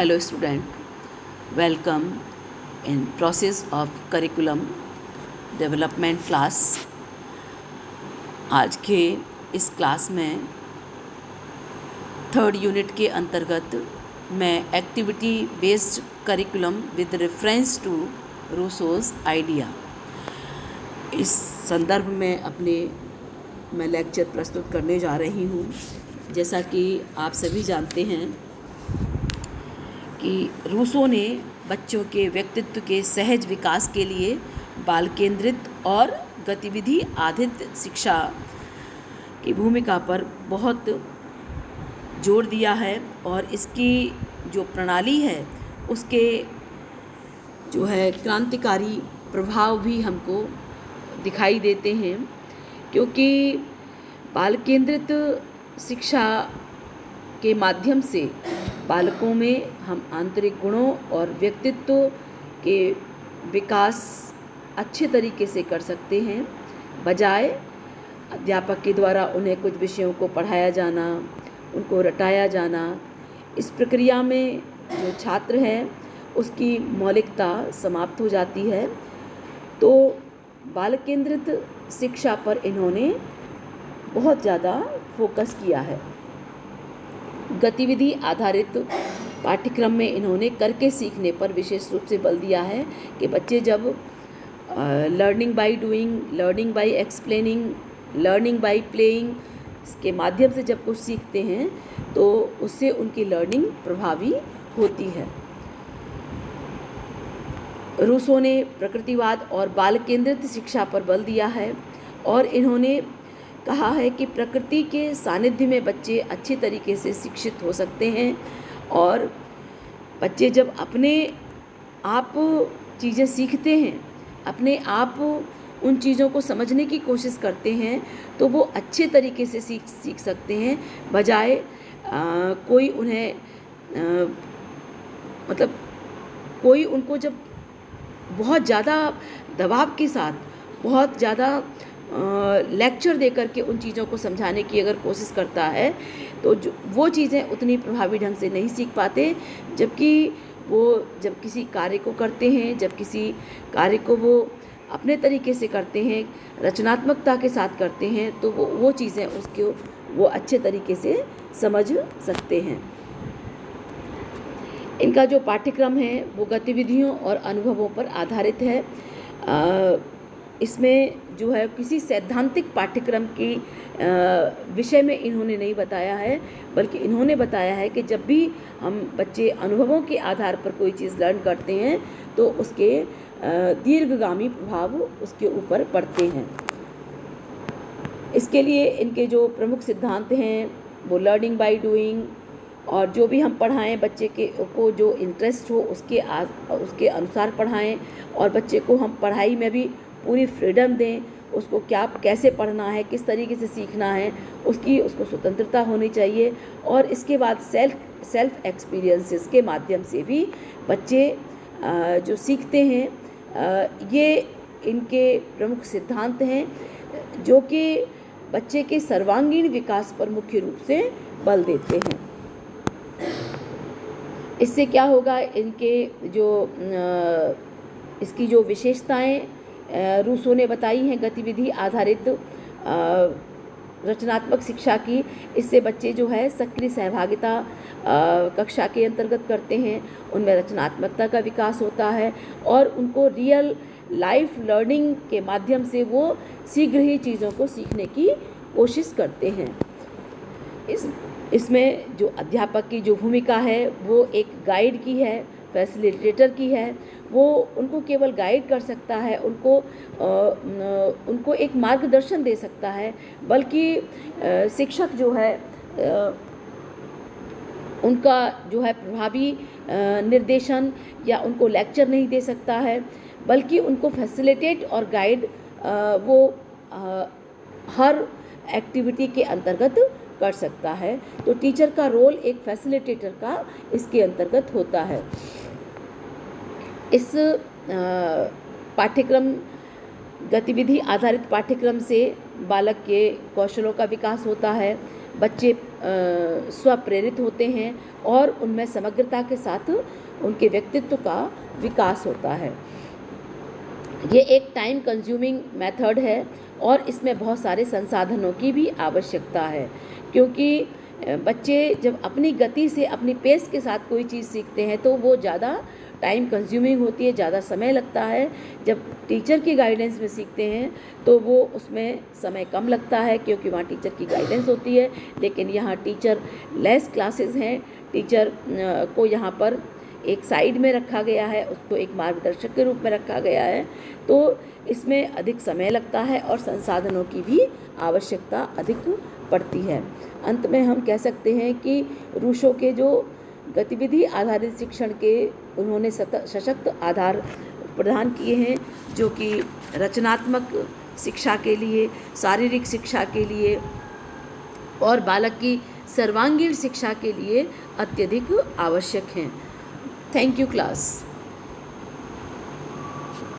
Hello student, welcome in process of curriculum development class। आज के इस क्लास में थर्ड यूनिट के अंतर्गत मैं activity based curriculum with reference to Rousseau's idea इस संदर्भ में मैं लेक्चर प्रस्तुत करने जा रही हूँ। जैसा कि आप सभी जानते हैं कि रूसो ने बच्चों के व्यक्तित्व के सहज विकास के लिए बाल केंद्रित और गतिविधि आधारित शिक्षा की भूमिका पर बहुत जोर दिया है और इसकी जो प्रणाली है उसके जो है क्रांतिकारी प्रभाव भी हमको दिखाई देते हैं, क्योंकि बाल केंद्रित शिक्षा के माध्यम से बालकों में हम आंतरिक गुणों और व्यक्तित्व के विकास अच्छे तरीके से कर सकते हैं, बजाय अध्यापक के द्वारा उन्हें कुछ विषयों को पढ़ाया जाना, उनको रटाया जाना। इस प्रक्रिया में जो छात्र है उसकी मौलिकता समाप्त हो जाती है। तो बाल केंद्रित शिक्षा पर इन्होंने बहुत ज़्यादा फोकस किया है। गतिविधि आधारित पाठ्यक्रम में इन्होंने करके सीखने पर विशेष रूप से बल दिया है कि बच्चे जब learning by doing, learning by explaining, learning by playing के माध्यम से जब कुछ सीखते हैं तो उससे उनकी लर्निंग प्रभावी होती है। रूसो ने प्रकृतिवाद और बाल केंद्रित शिक्षा पर बल दिया है और इन्होंने कहा है कि प्रकृति के सानिध्य में बच्चे अच्छे तरीके से शिक्षित हो सकते हैं और बच्चे जब अपने आप चीज़ें सीखते हैं, अपने आप उन चीज़ों को समझने की कोशिश करते हैं तो वो अच्छे तरीके से सीख सकते हैं, बजाय कोई उन्हें कोई उनको जब बहुत ज़्यादा दबाव के साथ बहुत ज़्यादा लेक्चर दे करके उन चीज़ों को समझाने की अगर कोशिश करता है तो वो चीज़ें उतनी प्रभावी ढंग से नहीं सीख पाते। जबकि वो जब किसी कार्य को करते हैं, जब किसी कार्य को वो अपने तरीके से करते हैं, रचनात्मकता के साथ करते हैं, तो वो चीज़ें उसको वो अच्छे तरीके से समझ सकते हैं। इनका जो पाठ्यक्रम है वो गतिविधियों और अनुभवों पर आधारित है। इसमें जो है किसी सैद्धांतिक पाठ्यक्रम की विषय में इन्होंने नहीं बताया है, बल्कि इन्होंने बताया है कि जब भी हम बच्चे अनुभवों के आधार पर कोई चीज़ लर्न करते हैं तो उसके दीर्घगामी प्रभाव उसके ऊपर पड़ते हैं। इसके लिए इनके जो प्रमुख सिद्धांत हैं वो लर्निंग बाय डूइंग, और जो भी हम पढ़ाएं बच्चे को जो इंटरेस्ट हो उसके अनुसार पढ़ाएं और बच्चे को हम पढ़ाई में भी पूरी फ्रीडम दें। उसको कैसे पढ़ना है, किस तरीके से सीखना है, उसको स्वतंत्रता होनी चाहिए। और इसके बाद सेल्फ एक्सपीरियंसेस के माध्यम से भी बच्चे जो सीखते हैं, ये इनके प्रमुख सिद्धांत हैं जो कि बच्चे के सर्वांगीण विकास पर मुख्य रूप से बल देते हैं। इससे क्या होगा, इसकी जो विशेषताएं रूसो ने बताई हैं गतिविधि आधारित रचनात्मक शिक्षा की, इससे बच्चे जो है सक्रिय सहभागिता कक्षा के अंतर्गत करते हैं, उनमें रचनात्मकता का विकास होता है और उनको रियल लाइफ लर्निंग के माध्यम से वो शीघ्र ही चीज़ों को सीखने की कोशिश करते हैं। इसमें जो अध्यापक की जो भूमिका है वो एक गाइड की है, फैसिलिटेटर की है। वो उनको केवल गाइड कर सकता है, उनको एक मार्गदर्शन दे सकता है, बल्कि शिक्षक जो है उनका जो है प्रभावी निर्देशन या उनको लेक्चर नहीं दे सकता है, बल्कि उनको फैसिलिटेट और गाइड वो हर एक्टिविटी के अंतर्गत कर सकता है। तो टीचर का रोल एक फैसिलिटेटर का इसके अंतर्गत होता है। इस पाठ्यक्रम गतिविधि आधारित पाठ्यक्रम से बालक के कौशलों का विकास होता है, बच्चे स्वप्रेरित होते हैं और उनमें समग्रता के साथ उनके व्यक्तित्व का विकास होता है। ये एक टाइम कंज्यूमिंग मेथड है और इसमें बहुत सारे संसाधनों की भी आवश्यकता है, क्योंकि बच्चे जब अपनी गति से अपनी पेस के साथ कोई चीज़ सीखते हैं तो वो ज़्यादा टाइम कंज्यूमिंग होती है, ज़्यादा समय लगता है। जब टीचर की गाइडेंस में सीखते हैं तो वो उसमें समय कम लगता है, क्योंकि वहाँ टीचर की गाइडेंस होती है। लेकिन यहाँ टीचर लेस क्लासेस हैं, टीचर को यहाँ पर एक साइड में रखा गया है, उसको एक मार्गदर्शक के रूप में रखा गया है, तो इसमें अधिक समय लगता है और संसाधनों की भी आवश्यकता अधिक पड़ती है। अंत में हम कह सकते हैं कि रूसो के जो गतिविधि आधारित शिक्षण के उन्होंने सशक्त आधार प्रदान किए हैं, जो कि रचनात्मक शिक्षा के लिए, शारीरिक शिक्षा के लिए और बालक की सर्वांगीण शिक्षा के लिए अत्यधिक आवश्यक हैं। Thank you class.